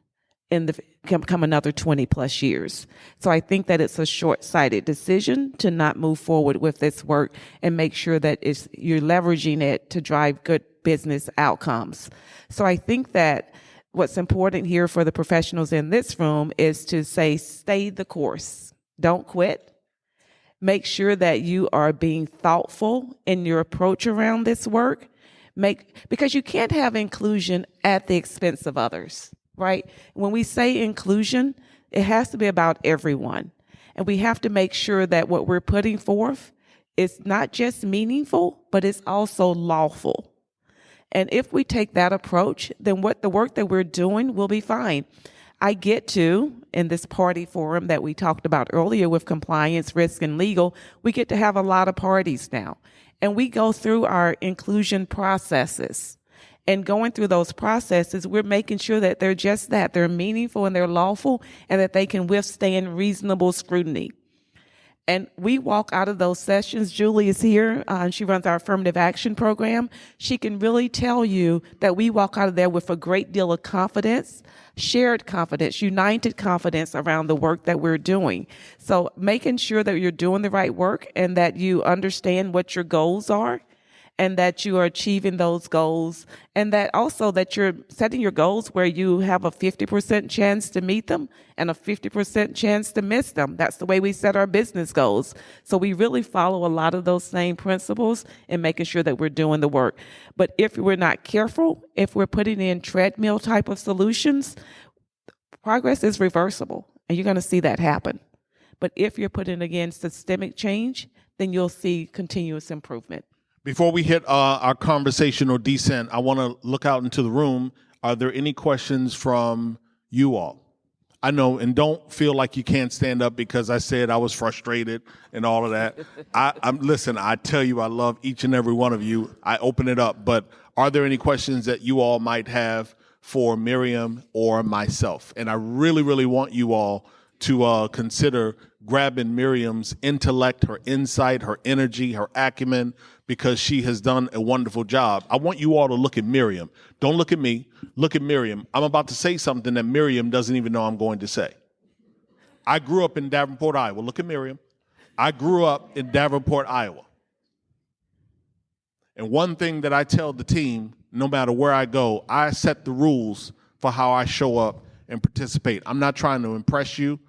in the come another 20 plus years. So I think that it's a short-sighted decision to not move forward with this work and make sure that you're leveraging it to drive good business outcomes. So I think that what's important here for the professionals in this room is to say, stay the course. Don't quit. Make sure that you are being thoughtful in your approach around this work. Because you can't have inclusion at the expense of others, right? When we say inclusion, it has to be about everyone. And we have to make sure that what we're putting forth is not just meaningful, but it's also lawful. And if we take that approach, then the work that we're doing will be fine. I get to, in this party forum that we talked about earlier with compliance, risk, and legal, we get to have a lot of parties now. And we go through our inclusion processes. And going through those processes, we're making sure that they're just that. They're meaningful and they're lawful, and that they can withstand reasonable scrutiny. And we walk out of those sessions. Julie is here. She runs our affirmative action program. She can really tell you that we walk out of there with a great deal of confidence, shared confidence, united confidence around the work that we're doing. So making sure that you're doing the right work and that you understand what your goals are, and that you are achieving those goals, and that also that you're setting your goals where you have a 50% chance to meet them and a 50% chance to miss them. That's the way we set our business goals. So we really follow a lot of those same principles in making sure that we're doing the work. But if we're not careful, if we're putting in treadmill type of solutions, progress is reversible, and you're going to see that happen. But if you're putting, again, systemic change, then you'll see continuous improvement. Before we hit our conversational descent, I want to look out into the room. Are there any questions from you all? I know, and don't feel like you can't stand up because I said I was frustrated and all of that. Listen, I tell you, I love each and every one of you. I open it up, but are there any questions that you all might have for Miriam or myself? And I really, really want you all to consider grabbing Miriam's intellect, her insight, her energy, her acumen, because she has done a wonderful job. I want you all to look at Miriam. Don't look at me. Look at Miriam. I'm about to say something that Miriam doesn't even know I'm going to say. I grew up in Davenport, Iowa. Look at Miriam. I grew up in Davenport, Iowa. And one thing that I tell the team, no matter where I go, I set the rules for how I show up and participate. I'm not trying to impress you.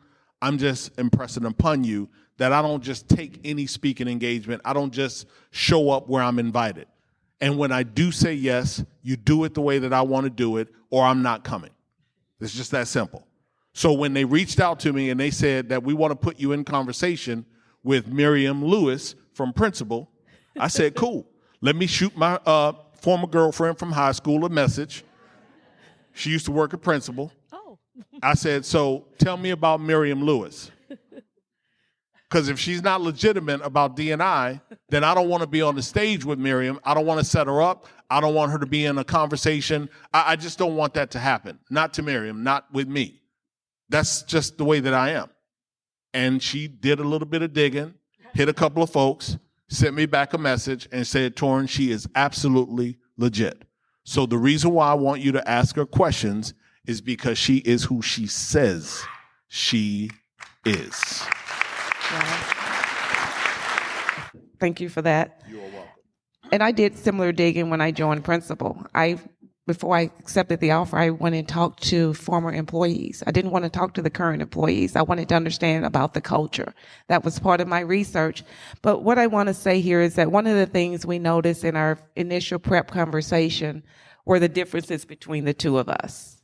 I'm just impressing upon you that I don't just take any speaking engagement. I don't just show up where I'm invited. And when I do say yes, you do it the way that I want to do it, or I'm not coming. It's just that simple. So when they reached out to me and they said that we want to put you in conversation with Miriam Lewis from Principal, I said, cool. Let me shoot my former girlfriend from high school a message. She used to work at Principal. I said, so tell me about Miriam Lewis. Because if she's not legitimate about D&I, then I don't want to be on the stage with Miriam. I don't want to set her up. I don't want her to be in a conversation. I just don't want that to happen. Not to Miriam, not with me. That's just the way that I am. And she did a little bit of digging, hit a couple of folks, sent me back a message and said, Torin, she is absolutely legit. So the reason why I want you to ask her questions is because she is who she says she is. Thank you for that. You're welcome. And I did similar digging when I joined Principal. Before I accepted the offer, I went and talked to former employees. I didn't want to talk to the current employees. I wanted to understand about the culture. That was part of my research. But what I want to say here is that one of the things we noticed in our initial prep conversation were the differences between the two of us,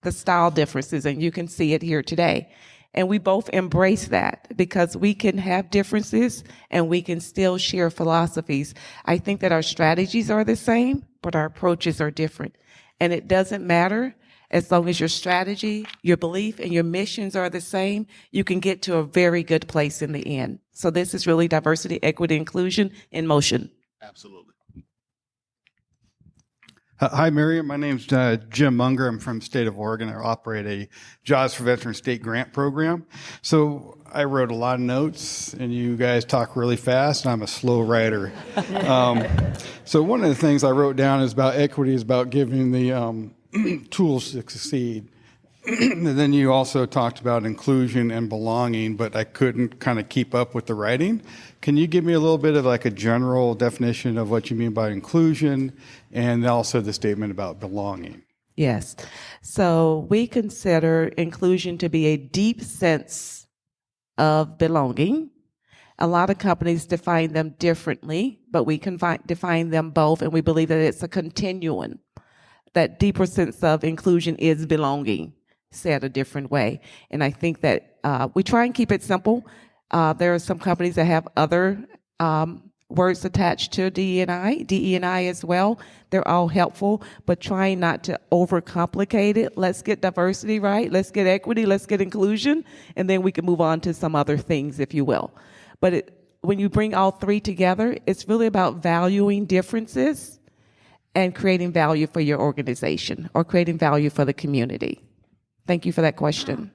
the style differences, and you can see it here today. And we both embrace that because we can have differences and we can still share philosophies. I think that our strategies are the same, but our approaches are different. And it doesn't matter as long as your strategy, your belief, and your missions are the same, you can get to a very good place in the end. So this is really diversity, equity, inclusion in motion. Absolutely. Hi, Miriam. My name's Jim Munger. I'm from the state of Oregon. I operate a Jobs for Veterans state grant program. So I wrote a lot of notes, and you guys talk really fast, and I'm a slow writer. So one of the things I wrote down is about equity, is about giving the tools to succeed. And then you also talked about inclusion and belonging, but I couldn't kind of keep up with the writing. Can you give me a little bit of like a general definition of what you mean by inclusion and also the statement about belonging? Yes. So we consider inclusion to be a deep sense of belonging. A lot of companies define them differently, but we can define them both, and we believe that it's a continuum. That deeper sense of inclusion is belonging, said a different way. And I think that we try and keep it simple. There are some companies that have other words attached to DE&I as well. They're all helpful, but trying not to overcomplicate it. Let's get diversity right. Let's get equity. Let's get inclusion. And then we can move on to some other things, if you will. But when you bring all three together, it's really about valuing differences and creating value for your organization or creating value for the community. Thank you for that question.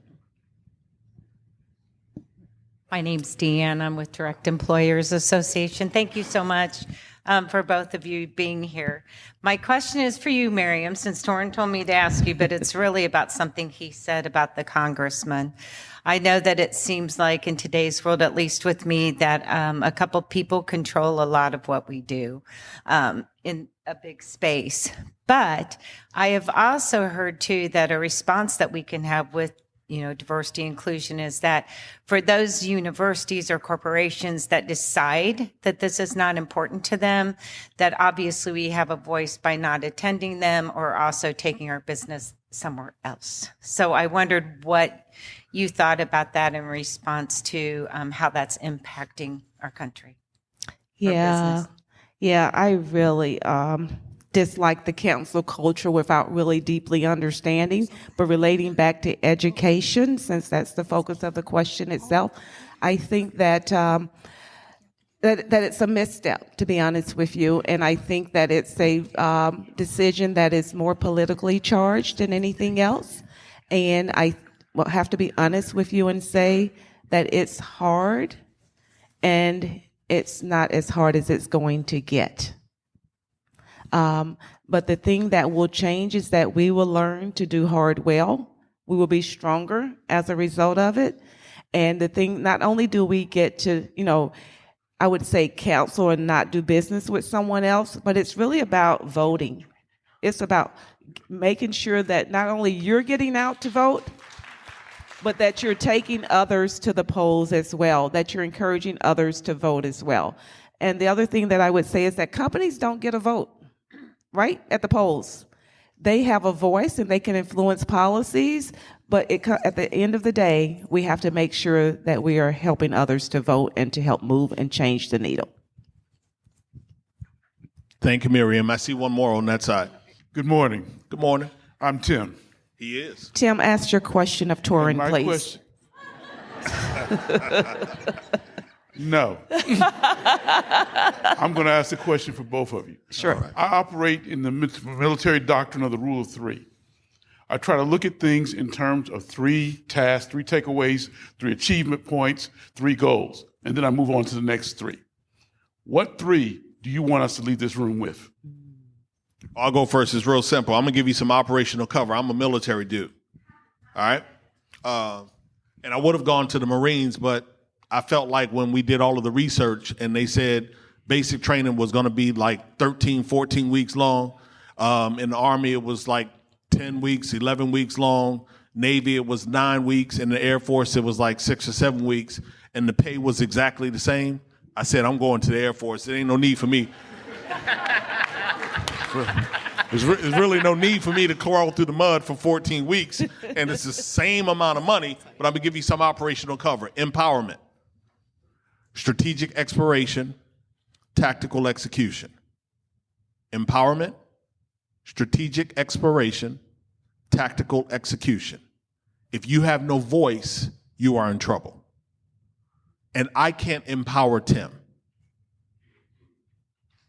My name's Deanne. I'm with Direct Employers Association. Thank you so much for both of you being here. My question is for you, Miriam, since Torin told me to ask you, but it's really about something he said about the congressman. I know that it seems like in today's world, at least with me, that a couple people control a lot of what we do in a big space. But I have also heard, too, that a response that we can have with diversity inclusion is that for those universities or corporations that decide that this is not important to them, that obviously we have a voice by not attending them or also taking our business somewhere else. So I wondered what you thought about that in response to how that's impacting our country. Yeah, I really dislike the council culture without really deeply understanding, but relating back to education, since that's the focus of the question itself, I think that that it's a misstep, to be honest with you, and I think that it's a decision that is more politically charged than anything else, and I will have to be honest with you and say that it's hard, and it's not as hard as it's going to get. But the thing that will change is that we will learn to do hard well. We will be stronger as a result of it. And the thing, not only do we get to, I would say counsel and not do business with someone else, but it's really about voting. It's about making sure that not only you're getting out to vote, but that you're taking others to the polls as well, that you're encouraging others to vote as well. And the other thing that I would say is that companies don't get a vote. Right at the polls. They have a voice and they can influence policies, but at the end of the day, we have to make sure that we are helping others to vote and to help move and change the needle. Thank you, Miriam. I see one more on that side. Good morning. Good morning. I'm Tim. He is. Tim, ask your question of Torin, My please. No. I'm going to ask the question for both of you. Sure. All right. I operate in the military doctrine of the rule of three. I try to look at things in terms of 3 tasks, 3 takeaways, 3 achievement points, 3 goals, and then I move on to the next 3. What 3 do you want us to leave this room with? I'll go first. It's real simple. I'm going to give you some operational cover. I'm a military dude. All right? And I would have gone to the Marines, but I felt like when we did all of the research and they said basic training was going to be like 13, 14 weeks long. In the Army, it was like 10 weeks, 11 weeks long. Navy, it was 9 weeks. In the Air Force, it was like 6 or 7 weeks. And the pay was exactly the same. I said, I'm going to the Air Force. There ain't no need for me. There's really no need for me to crawl through the mud for 14 weeks. And it's the same amount of money, but I'm going to give you some operational cover. Empowerment. Strategic exploration, tactical execution. Empowerment, strategic exploration, tactical execution. If you have no voice, you are in trouble. And I can't empower Tim.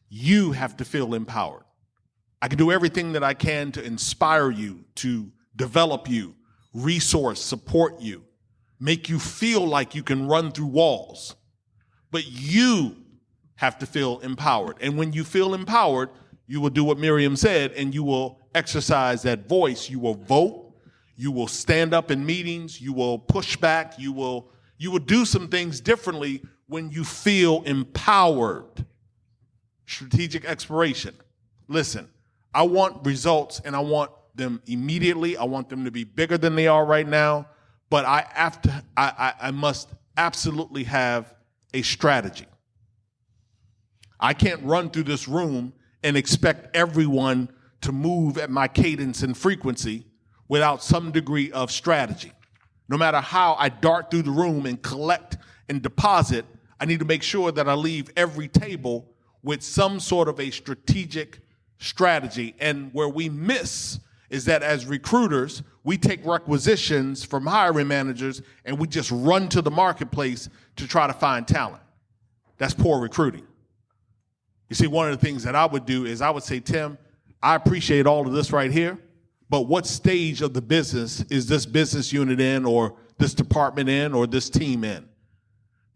You have to feel empowered. I can do everything that I can to inspire you, to develop you, resource, support you, make you feel like you can run through walls. But you have to feel empowered. And when you feel empowered, you will do what Miriam said, and you will exercise that voice. You will vote. You will stand up in meetings. You will push back. You will do some things differently when you feel empowered. Strategic exploration. Listen, I want results, and I want them immediately. I want them to be bigger than they are right now. But I must absolutely have a strategy. I can't run through this room and expect everyone to move at my cadence and frequency without some degree of strategy. No matter how I dart through the room and collect and deposit, I need to make sure that I leave every table with some sort of a strategic strategy. And where we miss is that as recruiters, we take requisitions from hiring managers and we just run to the marketplace to try to find talent. That's poor recruiting. You see, one of the things that I would do is I would say, Tim, I appreciate all of this right here, but what stage of the business is this business unit in, or this department in, or this team in?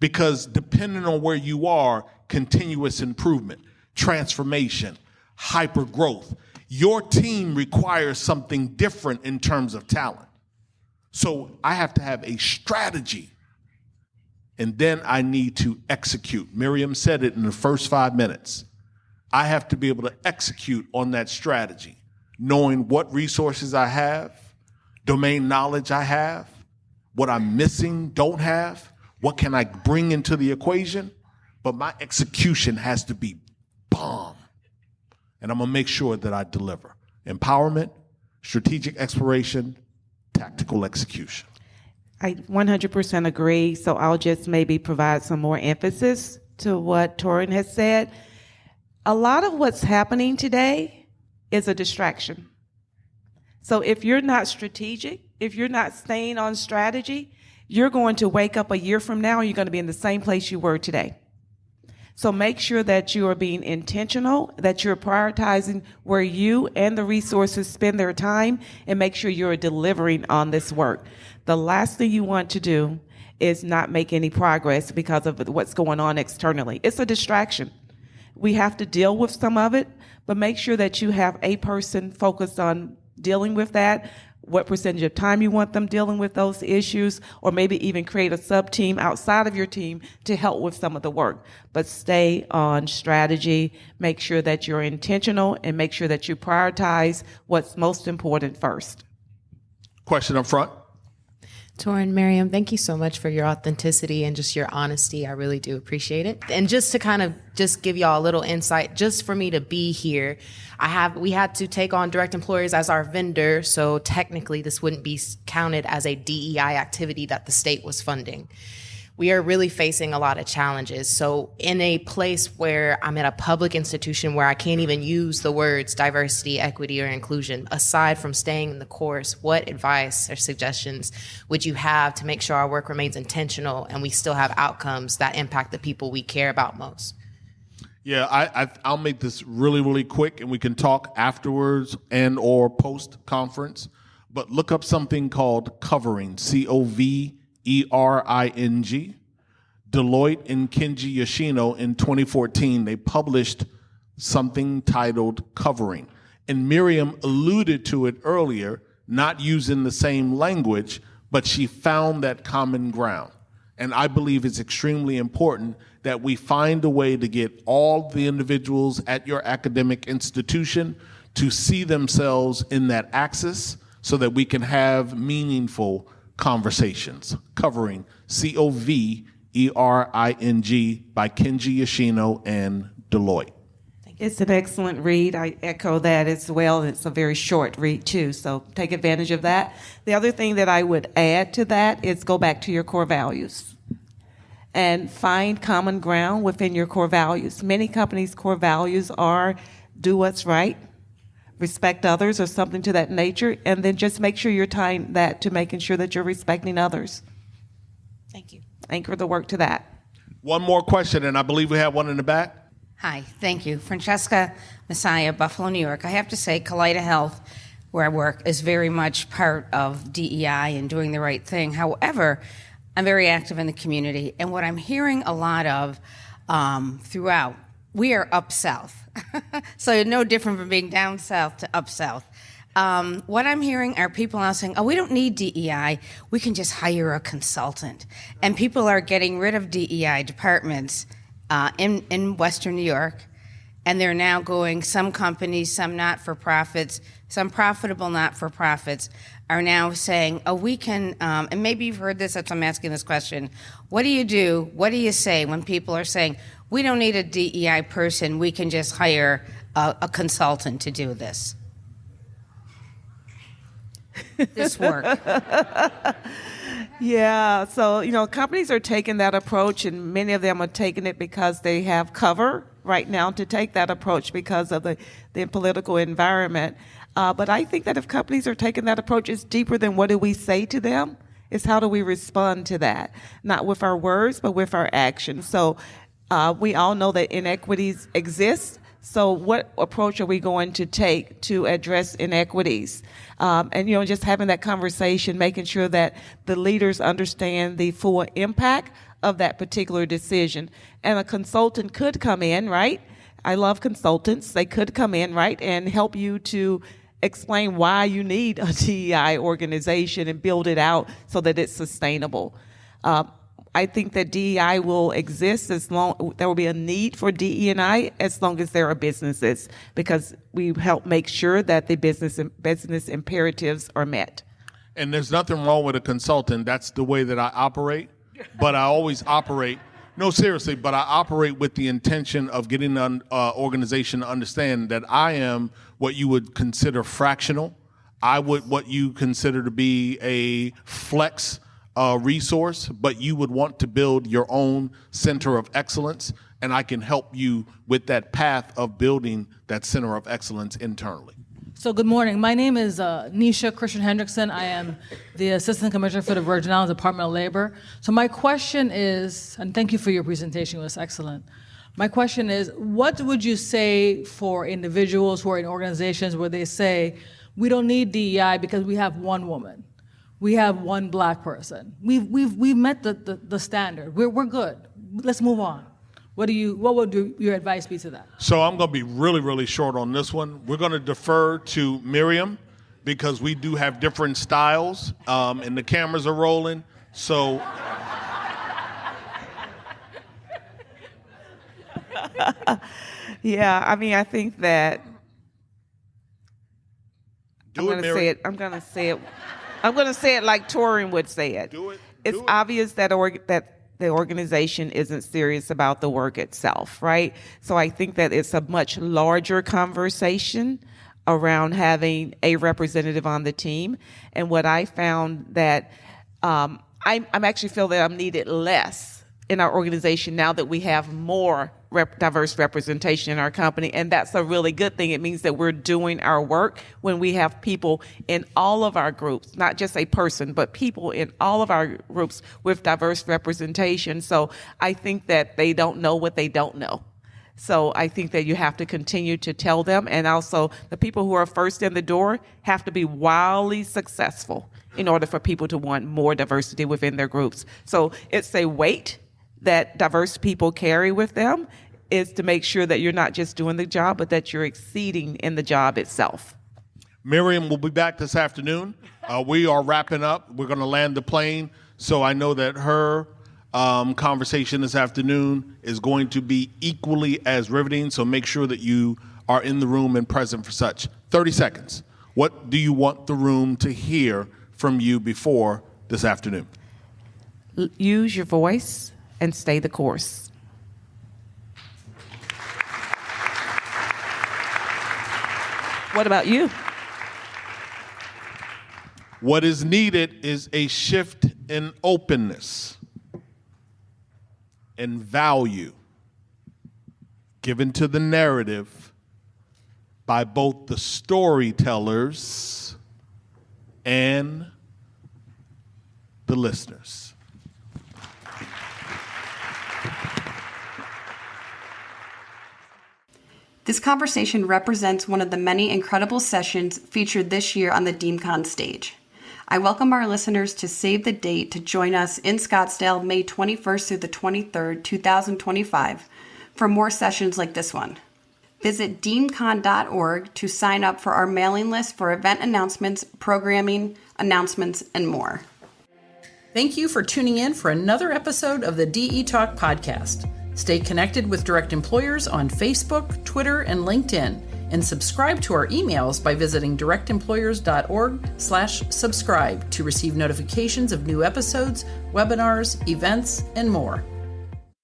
because depending on where you are, continuous improvement, transformation, hyper growth, your team requires something different in terms of talent. So I have to have a strategy, and then I need to execute. Miriam said it in the first 5 minutes. I have to be able to execute on that strategy, knowing what resources I have, domain knowledge I have, what I'm missing, don't have, what can I bring into the equation, but my execution has to be bomb. And I'm gonna make sure that I deliver. Empowerment, strategic exploration, tactical execution. I 100% agree. So I'll just maybe provide some more emphasis to what Torin has said. A lot of what's happening today is a distraction. So if you're not strategic, if you're not staying on strategy, you're going to wake up a year from now and you're going to be in the same place you were today. So make sure that you are being intentional, that you're prioritizing where you and the resources spend their time, and make sure you're delivering on this work. The last thing you want to do is not make any progress because of what's going on externally. It's a distraction. We have to deal with some of it, but make sure that you have a person focused on dealing with that, what percentage of time you want them dealing with those issues, or maybe even create a sub-team outside of your team to help with some of the work. But stay on strategy, make sure that you're intentional, and make sure that you prioritize what's most important first. Question up front. Torin, Miriam, thank you so much for your authenticity and just your honesty. I really do appreciate it. And just to kind of just give y'all a little insight, just for me to be here, we had to take on DirectEmployers as our vendor, so technically this wouldn't be counted as a DEI activity that the state was funding. We are really facing a lot of challenges. So in a place where I'm at a public institution where I can't even use the words diversity, equity, or inclusion, aside from staying in the course, what advice or suggestions would you have to make sure our work remains intentional and we still have outcomes that impact the people we care about most? Yeah, I'll make this really, really quick, and we can talk afterwards and or post-conference. But look up something called Covering, Covering. Deloitte and Kenji Yoshino in 2014, they published something titled Covering. And Miriam alluded to it earlier, not using the same language, but she found that common ground. And I believe it's extremely important that we find a way to get all the individuals at your academic institution to see themselves in that axis so that we can have meaningful conversations. Covering, Covering, by Kenji Yoshino and Deloitte. It's an excellent read. I echo that as well. It's a very short read too, so take advantage of that. The other thing that I would add to that is go back to your core values and find common ground within your core values. Many companies' core values are do what's right, respect others, or something to that nature, and then just make sure you're tying that to making sure that you're respecting others. Thank you. Anchor the work to that. One more question, and I believe we have one in the back. Hi, thank you. Francesca Messiah, Buffalo, New York. I have to say, Kaleida Health, where I work, is very much part of DEI and doing the right thing. However, I'm very active in the community, and what I'm hearing a lot of throughout, we are up south. So no different from being down south to up south. What I'm hearing are people now saying, oh, we don't need DEI. We can just hire a consultant. And people are getting rid of DEI departments in Western New York. And they're now going, some companies, some not-for-profits, some profitable not-for-profits are now saying, oh, we can, and maybe you've heard this, that's why I'm asking this question. What do you do? What do you say when people are saying, we don't need a DEI person, we can just hire a consultant to do this? This work. Yeah, so, companies are taking that approach, and many of them are taking it because they have cover right now to take that approach because of the political environment. But I think that if companies are taking that approach, it's deeper than what do we say to them. It's how do we respond to that, not with our words, but with our actions. So we all know that inequities exist. So what approach are we going to take to address inequities? And, just having that conversation, making sure that the leaders understand the full impact of that particular decision. And a consultant could come in, right? I love consultants. They could come in, right, and help you to explain why you need a DEI organization and build it out so that it's sustainable. I think that DEI will exist there will be a need for DE&I as long as there are businesses, because we help make sure that the business imperatives are met. And there's nothing wrong with a consultant. That's the way that I operate. But I always operate, no, seriously, but I operate with the intention of getting an organization to understand that I am what you would consider fractional. What you consider to be a flex resource, but you would want to build your own center of excellence, and I can help you with that path of building that center of excellence internally. So good morning. My name is Nisha Christian Hendrickson. I am the Assistant Commissioner for the Virgin Islands Department of Labor. So my question is, and thank you for your presentation, it was excellent. My question is, what would you say for individuals who are in organizations where they say, we don't need DEI because we have one woman, we have one black person, we've met the standard, we're good, let's move on. What would your advice be to that? So I'm going to be really, really short on this one. We're going to defer to Miriam because we do have different styles, and the cameras are rolling. So yeah, I think that I'm going to say it like Torin would say it. It's obvious that the organization isn't serious about the work itself, right? So I think that it's a much larger conversation around having a representative on the team. And what I found that I'm actually feel that I'm needed less in our organization now that we have more diverse representation in our company, and that's a really good thing. It means that we're doing our work when we have people in all of our groups, not just a person, but people in all of our groups with diverse representation. So I think that they don't know what they don't know. So I think that you have to continue to tell them, and also the people who are first in the door have to be wildly successful in order for people to want more diversity within their groups. So it's a weight that diverse people carry with them, is to make sure that you're not just doing the job, but that you're exceeding in the job itself. Miriam will be back this afternoon. We are wrapping up. We're going to land the plane. So I know that her conversation this afternoon is going to be equally as riveting. So make sure that you are in the room and present for such. 30 seconds. What do you want the room to hear from you before this afternoon? Use your voice and stay the course. What about you? What is needed is a shift in openness and value given to the narrative by both the storytellers and the listeners. This conversation represents one of the many incredible sessions featured this year on the DeemCon stage. I welcome our listeners to save the date to join us in Scottsdale, May 21st through the 23rd, 2025, for more sessions like this one. Visit deemcon.org to sign up for our mailing list for event announcements, programming, announcements, and more. Thank you for tuning in for another episode of the DE Talk podcast. Stay connected with Direct Employers on Facebook, Twitter, and LinkedIn, and subscribe to our emails by visiting directemployers.org/subscribe to receive notifications of new episodes, webinars, events, and more.